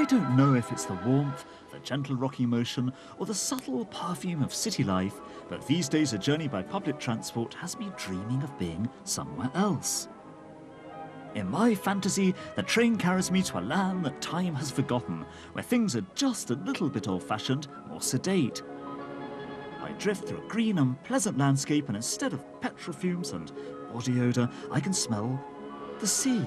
I don't know if it's the warmth, the gentle rocking motion, or the subtle perfume of city life, but these days a journey by public transport has me dreaming of being somewhere else. In my fantasy, the train carries me to a land that time has forgotten, where things are just a little bit old-fashioned or sedate. I drift through a green and pleasant landscape, and instead of petrol fumes and body odour, I can smell the sea.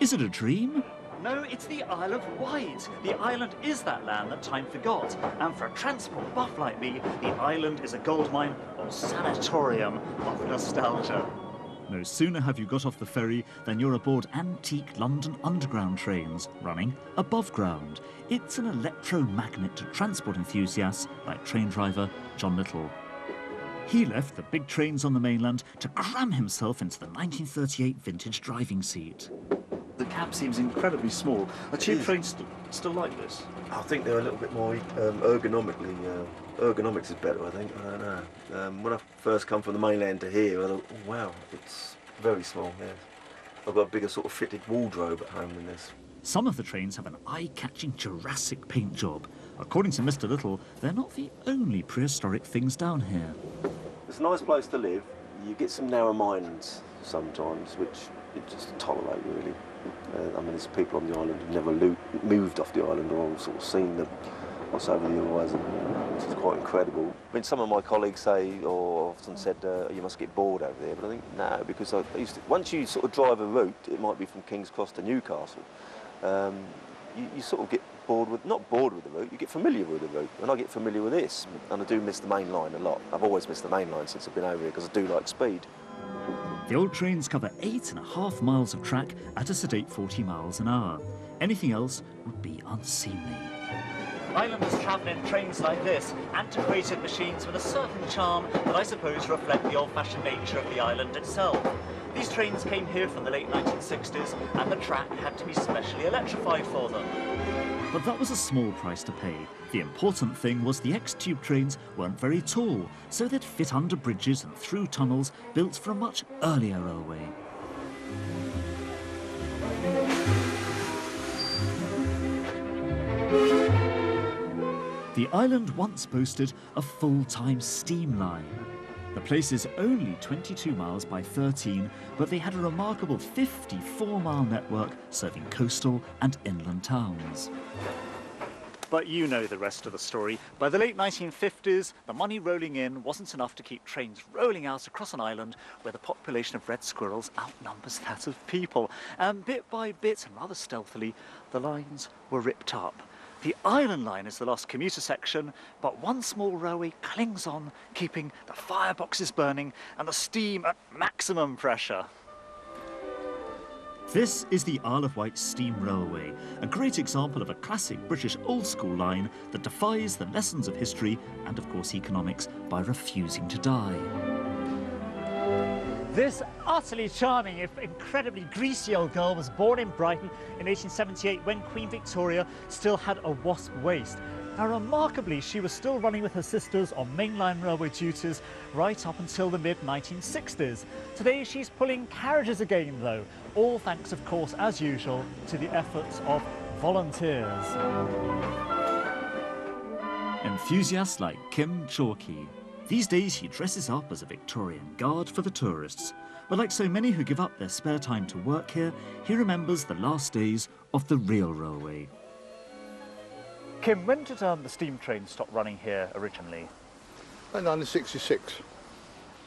Is it a dream? No, it's the Isle of Wight. The island is that land that time forgot. And for a transport buff like me, the island is a goldmine or sanatorium of nostalgia. No sooner have you got off the ferry than you're aboard antique London Underground trains running above ground. It's an electromagnet to transport enthusiasts like train driver John Little. He left the big trains on the mainland to cram himself into the 1938 vintage driving seat. The cab seems incredibly small. Are tube trains still like this? I think they're a little bit more ergonomically. Ergonomics is better, I think. I don't know. When I first come from the mainland to here, I thought, oh, wow, it's very small. Yeah, I've got a bigger sort of fitted wardrobe at home than this. Some of the trains have an eye-catching Jurassic paint job. According to Mr. Little, they're not the only prehistoric things down here. It's a nice place to live. You get some narrow minds sometimes, which you just tolerate, really. I mean, there's people on the island who've never moved off the island or sort of seen the what's over the horizon, which is quite incredible. I mean, some of my colleagues say, or often said, you must get bored over there, but I think no, because once you sort of drive a route, it might be from King's Cross to Newcastle, you sort of get not bored with the route, you get familiar with the route, and I get familiar with this, and I do miss the main line a lot. I've always missed the main line since I've been over here, because I do like speed. The old trains cover 8.5 miles of track at a sedate 40 miles an hour. Anything else would be unseemly. Islanders travel in trains like this, antiquated machines with a certain charm that I suppose reflect the old-fashioned nature of the island itself. These trains came here from the late 1960s, and the track had to be specially electrified for them. But that was a small price to pay. The important thing was the ex-tube trains weren't very tall, so they'd fit under bridges and through tunnels built for a much earlier railway. The island once boasted a full-time steam line. The place is only 22 miles by 13, but they had a remarkable 54-mile network serving coastal and inland towns. But you know the rest of the story. By the late 1950s, the money rolling in wasn't enough to keep trains rolling out across an island where the population of red squirrels outnumbers that of people. And bit by bit, and rather stealthily, the lines were ripped up. The Island Line is the last commuter section, but one small railway clings on, keeping the fireboxes burning and the steam at maximum pressure. This is the Isle of Wight Steam Railway, a great example of a classic British old-school line that defies the lessons of history and, of course, economics by refusing to die. This utterly charming, if incredibly greasy old girl was born in Brighton in 1878 when Queen Victoria still had a wasp waist. Now, remarkably, she was still running with her sisters on mainline railway duties right up until the mid-1960s. Today, she's pulling carriages again, though, all thanks, of course, as usual, to the efforts of volunteers. Enthusiasts like Kim Chalky. These days, he dresses up as a Victorian guard for the tourists. But like so many who give up their spare time to work here, he remembers the last days of the real railway. Kim, when did the steam train stop running here originally? In 1966.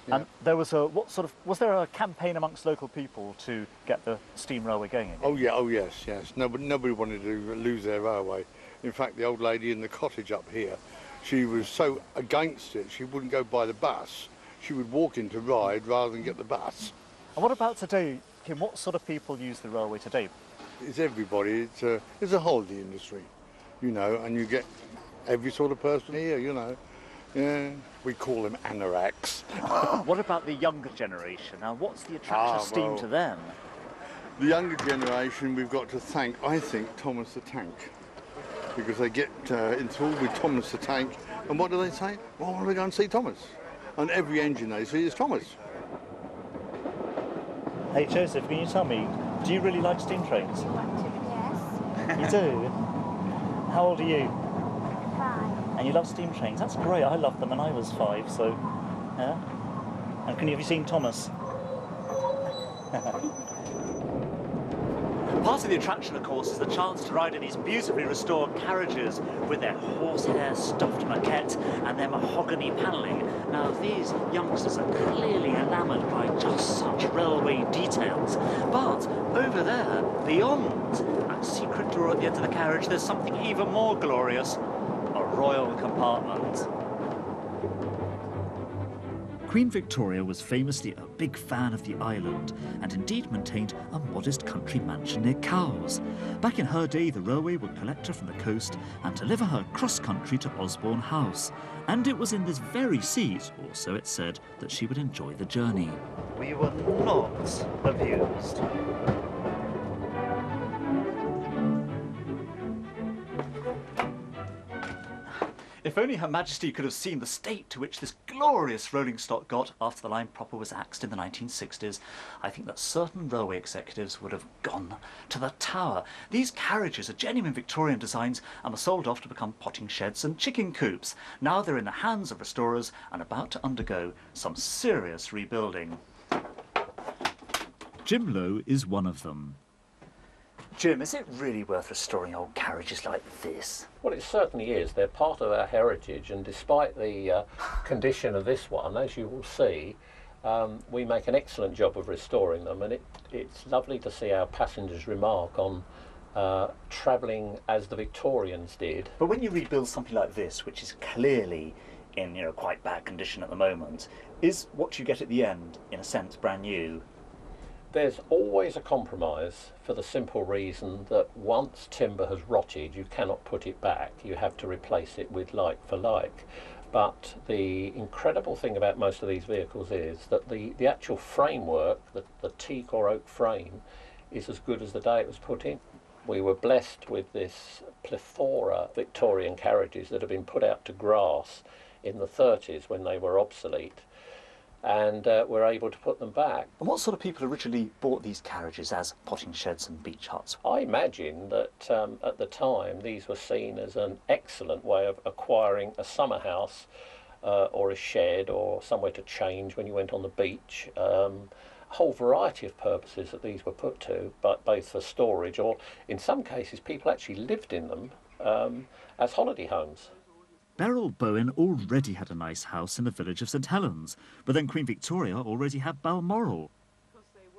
Yeah. And there was was there a campaign amongst local people to get the steam railway going again? Oh yeah, oh yes. Nobody wanted to lose their railway. In fact, the old lady in the cottage up here, she was so against it, she wouldn't go by the bus. She would walk in to ride rather than get the bus. And what about today, Kim? What sort of people use the railway today? It's everybody. It's a holiday industry, you know, and you get every sort of person here, you know. Yeah, we call them anoraks. What about the younger generation? Now, what's the attraction of steam to them? The younger generation, we've got to thank, I think, Thomas the Tank. Because they get enthralled with Thomas the Tank, and what do they say? Well, I want to go and see Thomas. And every engine they see is Thomas. Hey Joseph, can you tell me, do you really like steam trains? Yes. You do? How old are you? 5. And you love steam trains? That's great. I loved them when I was 5, so, yeah. And have you seen Thomas? Part of the attraction, of course, is the chance to ride in these beautifully restored carriages with their horsehair stuffed maquette and their mahogany panelling. Now, these youngsters are clearly enamoured by just such railway details. But over there, beyond that secret door at the end of the carriage, there's something even more glorious: a royal compartment. Queen Victoria was famously a big fan of the island and indeed maintained a modest country mansion near Cowes. Back in her day, the railway would collect her from the coast and deliver her cross-country to Osborne House. And it was in this very seat, or so it said, that she would enjoy the journey. We were not abused. If only Her Majesty could have seen the state to which this glorious rolling stock got after the line proper was axed in the 1960s, I think that certain railway executives would have gone to the Tower. These carriages are genuine Victorian designs and were sold off to become potting sheds and chicken coops. Now they're in the hands of restorers and about to undergo some serious rebuilding. Jim Lowe is one of them. Jim, is it really worth restoring old carriages like this? Well, it certainly is. They're part of our heritage, and despite the condition of this one, as you will see, we make an excellent job of restoring them, and it's lovely to see our passengers remark on travelling as the Victorians did. But when you rebuild something like this, which is clearly in quite bad condition at the moment, is what you get at the end, in a sense, brand new? There's always a compromise for the simple reason that once timber has rotted, you cannot put it back. You have to replace it with like for like. But the incredible thing about most of these vehicles is that the actual framework, the teak or oak frame, is as good as the day it was put in. We were blessed with this plethora of Victorian carriages that had been put out to grass in the 30s when they were obsolete, and we're able to put them back. And what sort of people originally bought these carriages as potting sheds and beach huts? I imagine that at the time these were seen as an excellent way of acquiring a summer house or a shed or somewhere to change when you went on the beach. A whole variety of purposes that these were put to, but both for storage or in some cases people actually lived in them as holiday homes. Beryl Bowen already had a nice house in the village of St Helens, but then Queen Victoria already had Balmoral.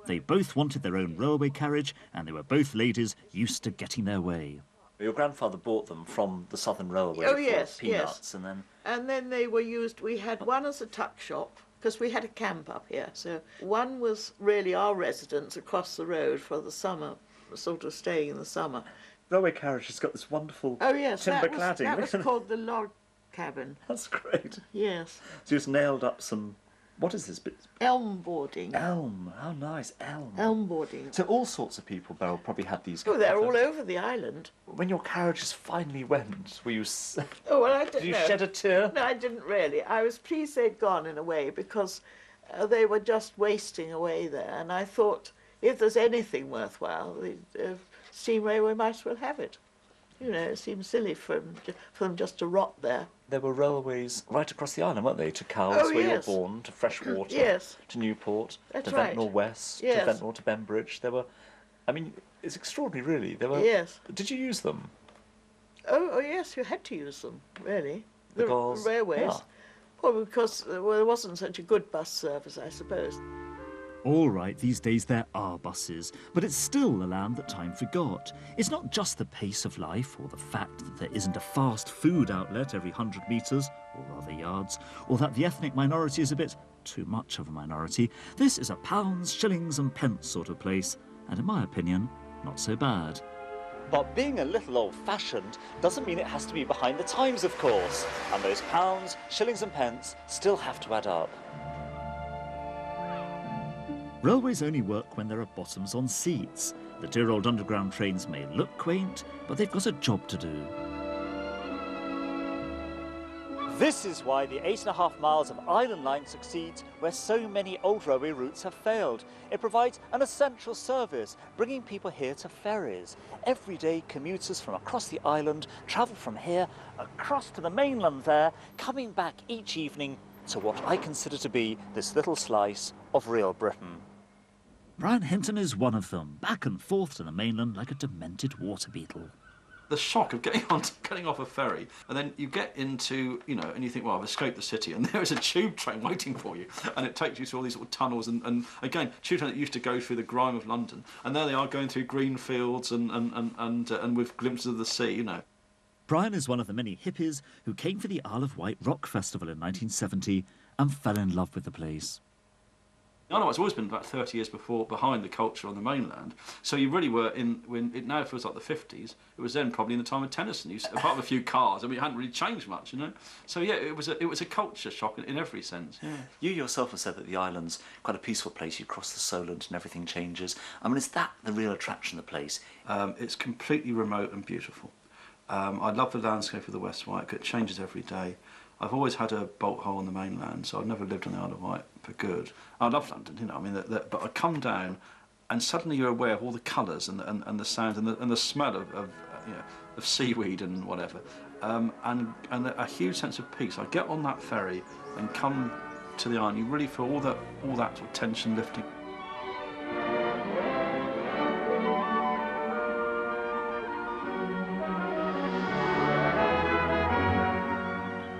They both wanted their own railway carriage, and they were both ladies used to getting their way. Your grandfather bought them from the Southern Railway for peanuts, yes. And then they were used, we had one as a tuck shop, because we had a camp up here, so one was really our residence across the road for the summer, sort of staying in the summer. Railway carriage has got this wonderful timber cladding. That was called the log cabin. That's great. Yes. So you just nailed up some, what is this bit? Elm boarding. Elm, how nice, elm. Elm boarding. So all sorts of people, Beryl, probably had these. Oh, they're all over the island. When your carriages finally went, were you... Oh, well, I don't know. Did you shed a tear? No, I didn't really. I was pleased they'd gone in a way because they were just wasting away there. And I thought, if there's anything worthwhile, the steam railway might as well have it. It seems silly for them just to rot there. There were railways right across the island, weren't they? To Cowes, where you were born, to Freshwater, yes. to Newport, That's to right. Ventnor West, Yes. to Ventnor, to Bembridge. There were, I mean, it's extraordinary, really. There were. Yes. Did you use them? Oh, yes, you had to use them, really. The Because, railways. yeah. Well, because there wasn't such a good bus service, I suppose. All right, these days there are buses, but it's still the land that time forgot. It's not just the pace of life or the fact that there isn't a fast food outlet every 100 metres, or rather yards, or that the ethnic minority is a bit too much of a minority. This is a pounds, shillings and pence sort of place, and in my opinion, not so bad. But being a little old-fashioned doesn't mean it has to be behind the times, of course, and those pounds, shillings and pence still have to add up. Railways only work when there are bottoms on seats. The dear old underground trains may look quaint, but they've got a job to do. This is why the 8.5 miles of Island Line succeeds where so many old railway routes have failed. It provides an essential service, bringing people here to ferries. Everyday commuters from across the island travel from here across to the mainland there, coming back each evening to what I consider to be this little slice of real Britain. Brian Hinton is one of them, back and forth to the mainland like a demented water beetle. The shock of getting off a ferry, and then you get into, you know, and you think, well, I've escaped the city, and there is a tube train waiting for you, and it takes you through all these sort of tunnels, and again, tube train that used to go through the grime of London, and there they are going through green fields and with glimpses of the sea, you know. Brian is one of the many hippies who came for the Isle of Wight Rock Festival in 1970 and fell in love with the place. The Isle of Wight's always been about 30 years behind the culture on the mainland, so you really were when it now feels like the 50s. It was then probably in the time of Tennyson. Apart from a few cars, I mean, it hadn't really changed much, you know. So yeah, it was a culture shock in every sense. Yeah. You yourself have said that the island's quite a peaceful place. You cross the Solent and everything changes. I mean, is that the real attraction of the place? It's completely remote and beautiful. I love the landscape of the West Wight. It changes every day. I've always had a bolt hole on the mainland, so I've never lived on the Isle of Wight for good. I love London, you know. I mean, but I come down, and suddenly you're aware of all the colours and the sound and the smell of seaweed and whatever, and a huge sense of peace. I get on that ferry and come to the island. You really feel all that sort of tension lifting.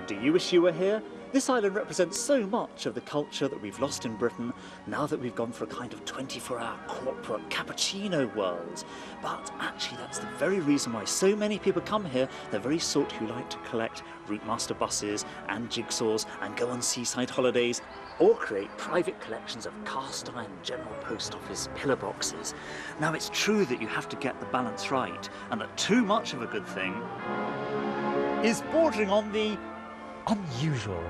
Do you wish you were here? This island represents so much of the culture that we've lost in Britain now that we've gone for a kind of 24-hour corporate cappuccino world. But actually that's the very reason why so many people come here, the very sort who like to collect Routemaster buses and jigsaws and go on seaside holidays or create private collections of cast iron General Post Office pillar boxes. Now it's true that you have to get the balance right, and that too much of a good thing is bordering on the unusual.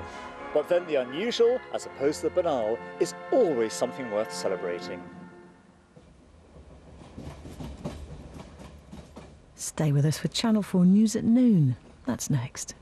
But then the unusual, as opposed to the banal, is always something worth celebrating. Stay with us for Channel 4 News at noon. That's next.